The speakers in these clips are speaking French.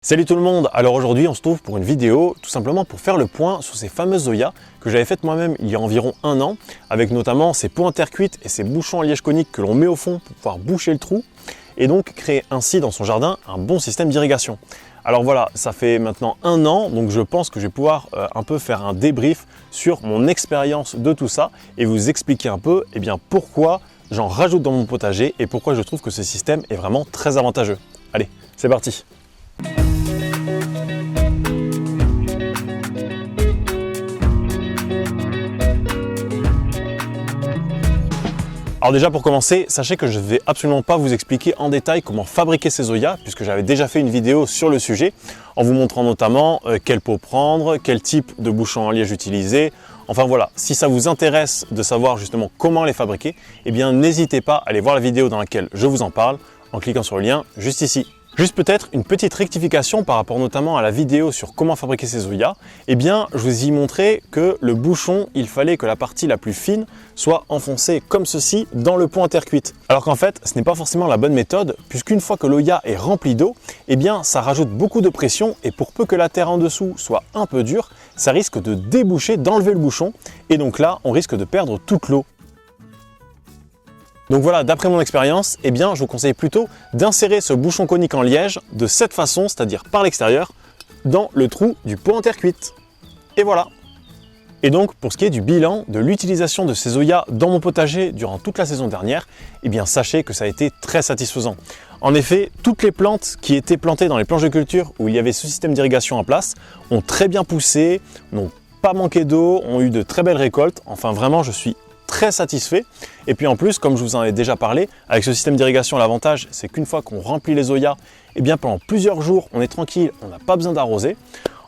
Salut tout le monde, alors aujourd'hui on se trouve pour une vidéo tout simplement pour faire le point sur ces fameuses Zoya que j'avais faites moi-même il y a environ un an avec notamment ces pots en terre cuite et ces bouchons en liège conique que l'on met au fond pour pouvoir boucher le trou et donc créer ainsi dans son jardin un bon système d'irrigation. Alors voilà, ça fait maintenant un an, donc je pense que je vais pouvoir un peu faire un débrief sur mon expérience de tout ça et vous expliquer un peu pourquoi j'en rajoute dans mon potager et pourquoi je trouve que ce système est vraiment très avantageux. Allez, c'est parti! Alors déjà pour commencer, sachez que je ne vais absolument pas vous expliquer en détail comment fabriquer ces Zoya puisque j'avais déjà fait une vidéo sur le sujet en vous montrant notamment quel pot prendre, quel type de bouchon en liège utiliser. Enfin voilà, si ça vous intéresse de savoir justement comment les fabriquer, eh bien n'hésitez pas à aller voir la vidéo dans laquelle je vous en parle en cliquant sur le lien juste ici. Juste peut-être une petite rectification par rapport notamment à la vidéo sur comment fabriquer ces Zoya. Eh bien, je vous ai montré que le bouchon, il fallait que la partie la plus fine soit enfoncée comme ceci dans le pot en terre cuite. Alors qu'en fait, ce n'est pas forcément la bonne méthode, puisqu'une fois que l'Oya est rempli d'eau, eh bien, ça rajoute beaucoup de pression et pour peu que la terre en dessous soit un peu dure, ça risque de déboucher, d'enlever le bouchon et donc là, on risque de perdre toute l'eau. Donc voilà, d'après mon expérience, eh bien, je vous conseille plutôt d'insérer ce bouchon conique en liège de cette façon, c'est-à-dire par l'extérieur, dans le trou du pot en terre cuite. Et voilà. Et donc, pour ce qui est du bilan de l'utilisation de ces Zoya dans mon potager durant toute la saison dernière, eh bien, sachez que ça a été très satisfaisant. En effet, toutes les plantes qui étaient plantées dans les planches de culture où il y avait ce système d'irrigation en place ont très bien poussé, n'ont pas manqué d'eau, ont eu de très belles récoltes. Enfin, vraiment, je suis très satisfait. Et puis en plus, comme je vous en ai déjà parlé, avec ce système d'irrigation, l'avantage c'est qu'une fois qu'on remplit les Zoya, eh bien pendant plusieurs jours on est tranquille, on n'a pas besoin d'arroser.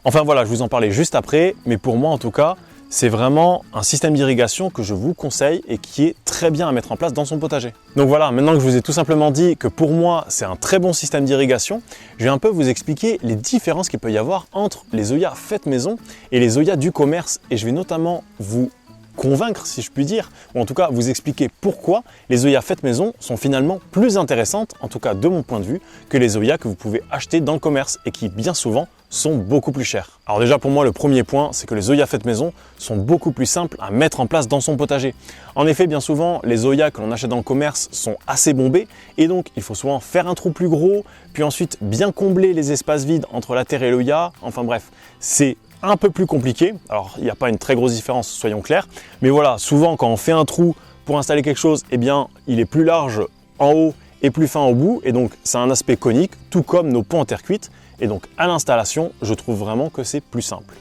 Enfin voilà, je vous en parlais juste après, mais pour moi en tout cas, c'est vraiment un système d'irrigation que je vous conseille et qui est très bien à mettre en place dans son potager. Donc voilà, maintenant que je vous ai tout simplement dit que pour moi c'est un très bon système d'irrigation, je vais un peu vous expliquer les différences qu'il peut y avoir entre les Zoya faites maison et les Zoya du commerce et je vais notamment vous convaincre si je puis dire, ou en tout cas vous expliquer pourquoi les Zoya faites maison sont finalement plus intéressantes, en tout cas de mon point de vue, que les Zoya que vous pouvez acheter dans le commerce et qui bien souvent sont beaucoup plus chers. Alors déjà pour moi le premier point c'est que les Zoya faites maison sont beaucoup plus simples à mettre en place dans son potager. En effet bien souvent les Zoya que l'on achète dans le commerce sont assez bombés et donc il faut souvent faire un trou plus gros, puis ensuite bien combler les espaces vides entre la terre et l'Oya, enfin bref, c'est un peu plus compliqué. Alors il n'y a pas une très grosse différence, soyons clairs, mais voilà, souvent quand on fait un trou pour installer quelque chose, eh bien il est plus large en haut et plus fin au bout et donc ça a un aspect conique, tout comme nos pots en terre cuite et donc à l'installation, je trouve vraiment que c'est plus simple.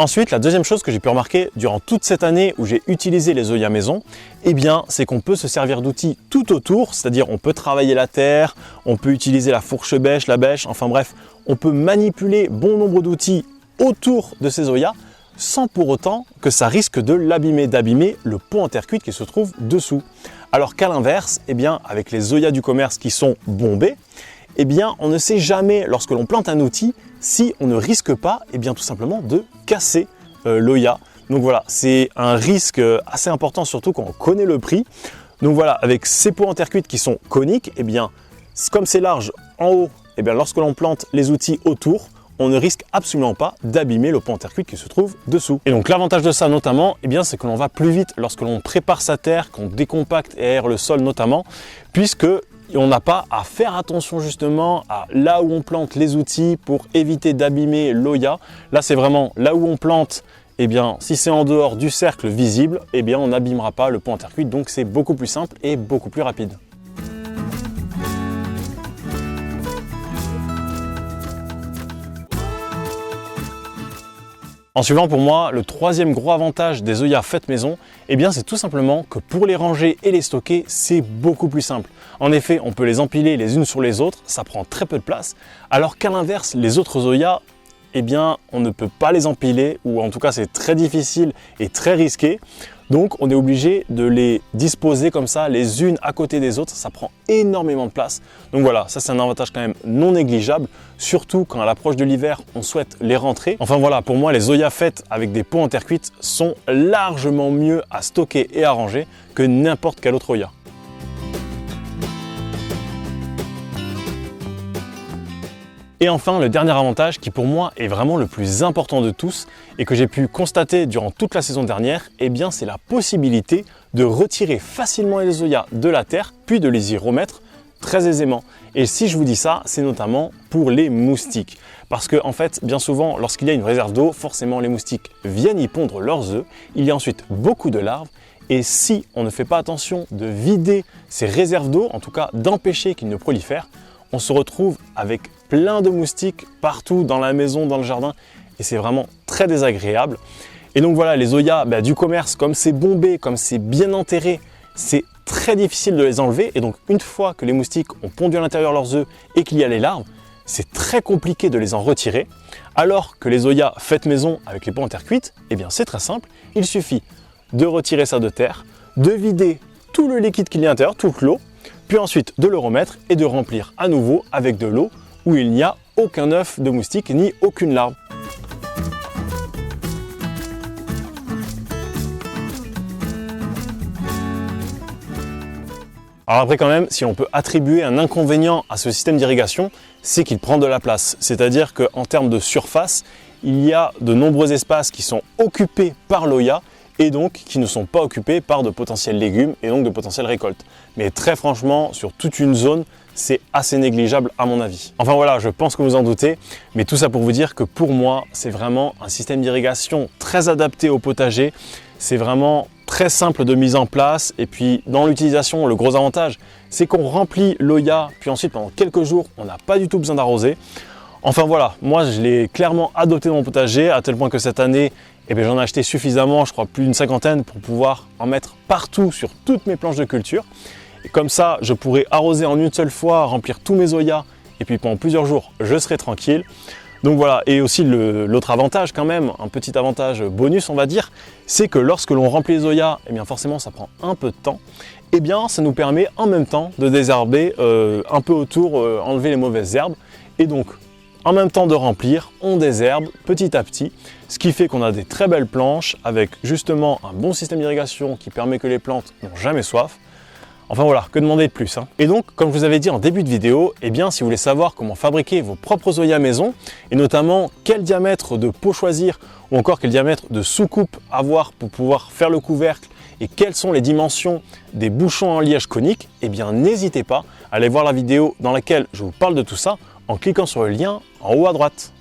Ensuite, la deuxième chose que j'ai pu remarquer durant toute cette année où j'ai utilisé les Zoya maison, eh bien, c'est qu'on peut se servir d'outils tout autour, c'est-à-dire on peut travailler la terre, on peut utiliser la fourche bêche, la bêche, enfin bref, on peut manipuler bon nombre d'outils autour de ces Zoya sans pour autant que ça risque de l'abîmer, d'abîmer le pot en terre cuite qui se trouve dessous. Alors qu'à l'inverse, eh bien, avec les Zoya du commerce qui sont bombés, eh bien, on ne sait jamais, lorsque l'on plante un outil, si on ne risque pas, eh bien, tout simplement de casser l'Oya. Donc voilà, c'est un risque assez important, surtout quand on connaît le prix. Donc voilà, avec ces pots en terre cuite qui sont coniques, eh bien, comme c'est large en haut, eh bien, lorsque l'on plante les outils autour, on ne risque absolument pas d'abîmer le pot en terre cuite qui se trouve dessous. Et donc l'avantage de ça notamment, eh bien, c'est que l'on va plus vite lorsque l'on prépare sa terre, qu'on décompacte et aère le sol notamment, puisque on n'a pas à faire attention justement à là où on plante les outils pour éviter d'abîmer l'Oya. Là, c'est vraiment là où on plante, eh bien, si c'est en dehors du cercle visible, eh bien, on n'abîmera pas le pot en terre cuite. Donc, c'est beaucoup plus simple et beaucoup plus rapide. En suivant, pour moi, le troisième gros avantage des Zoya faites maison, eh bien, c'est tout simplement que pour les ranger et les stocker, c'est beaucoup plus simple. En effet, on peut les empiler les unes sur les autres, ça prend très peu de place, alors qu'à l'inverse, les autres Zoya, eh bien, on ne peut pas les empiler, ou en tout cas, c'est très difficile et très risqué. Donc on est obligé de les disposer comme ça, les unes à côté des autres. Ça prend énormément de place. Donc voilà, ça c'est un avantage quand même non négligeable, surtout quand à l'approche de l'hiver, on souhaite les rentrer. Enfin voilà, pour moi, les Zoya faites avec des pots en terre cuite sont largement mieux à stocker et à ranger que n'importe quel autre Oya. Et enfin, le dernier avantage qui pour moi est vraiment le plus important de tous et que j'ai pu constater durant toute la saison dernière, eh bien c'est la possibilité de retirer facilement les Zoya de la terre puis de les y remettre très aisément. Et si je vous dis ça, c'est notamment pour les moustiques. Parce que en fait, bien souvent, lorsqu'il y a une réserve d'eau, forcément les moustiques viennent y pondre leurs œufs. Il y a ensuite beaucoup de larves. Et si on ne fait pas attention de vider ces réserves d'eau, en tout cas d'empêcher qu'ils ne prolifèrent, on se retrouve avec plein de moustiques partout dans la maison, dans le jardin, et c'est vraiment très désagréable. Et donc voilà, les Zoya du commerce, comme c'est bombé, comme c'est bien enterré, c'est très difficile de les enlever. Et donc une fois que les moustiques ont pondu à l'intérieur leurs œufs et qu'il y a les larves, c'est très compliqué de les en retirer. Alors que les Zoya faites maison avec les pots en terre cuite, eh bien c'est très simple, il suffit de retirer ça de terre, de vider tout le liquide qu'il y a à l'intérieur, toute l'eau, puis ensuite de le remettre et de remplir à nouveau avec de l'eau où il n'y a aucun œuf de moustique ni aucune larve. Alors après quand même, si on peut attribuer un inconvénient à ce système d'irrigation, c'est qu'il prend de la place. C'est-à-dire qu'en termes de surface, il y a de nombreux espaces qui sont occupés par l'Oya et donc qui ne sont pas occupés par de potentiels légumes et donc de potentielles récoltes. Mais très franchement, sur toute une zone, c'est assez négligeable à mon avis. Enfin voilà, je pense que vous en doutez, mais tout ça pour vous dire que pour moi, c'est vraiment un système d'irrigation très adapté au potager. C'est vraiment très simple de mise en place et puis dans l'utilisation, le gros avantage, c'est qu'on remplit l'Oya, puis ensuite pendant quelques jours, on n'a pas du tout besoin d'arroser. Enfin voilà, moi je l'ai clairement adopté dans mon potager à tel point que cette année, j'en ai acheté suffisamment, je crois plus d'une cinquantaine pour pouvoir en mettre partout sur toutes mes planches de culture. Et comme ça, je pourrai arroser en une seule fois, remplir tous mes Oya et puis pendant plusieurs jours, je serai tranquille. Donc voilà, et aussi l'autre avantage quand même, un petit avantage bonus on va dire, c'est que lorsque l'on remplit les Oya, forcément ça prend un peu de temps, ça nous permet en même temps de désherber un peu autour, enlever les mauvaises herbes et donc en même temps de remplir, on désherbe petit à petit, ce qui fait qu'on a des très belles planches avec justement un bon système d'irrigation qui permet que les plantes n'ont jamais soif. Enfin voilà, que demander de plus, hein. Et donc, comme je vous avais dit en début de vidéo, si vous voulez savoir comment fabriquer vos propres Oya maison, et notamment quel diamètre de pot choisir, ou encore quel diamètre de soucoupe avoir pour pouvoir faire le couvercle, et quelles sont les dimensions des bouchons en liège conique, n'hésitez pas à aller voir la vidéo dans laquelle je vous parle de tout ça, en cliquant sur le lien en haut à droite.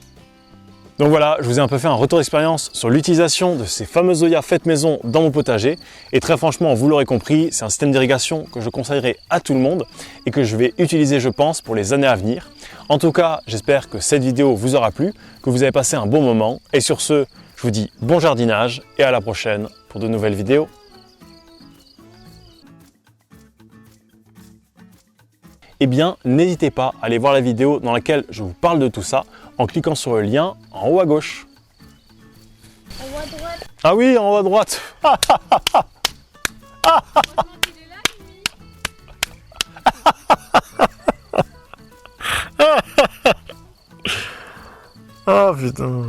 Donc voilà, je vous ai un peu fait un retour d'expérience sur l'utilisation de ces fameuses Oya faites maison dans mon potager. Et très franchement, vous l'aurez compris, c'est un système d'irrigation que je conseillerais à tout le monde et que je vais utiliser, je pense, pour les années à venir. En tout cas, j'espère que cette vidéo vous aura plu, que vous avez passé un bon moment. Et sur ce, je vous dis bon jardinage et à la prochaine pour de nouvelles vidéos. N'hésitez pas à aller voir la vidéo dans laquelle je vous parle de tout ça en cliquant sur le lien en haut à gauche. En haut à droite. Ah oui, en haut à droite. Ah putain.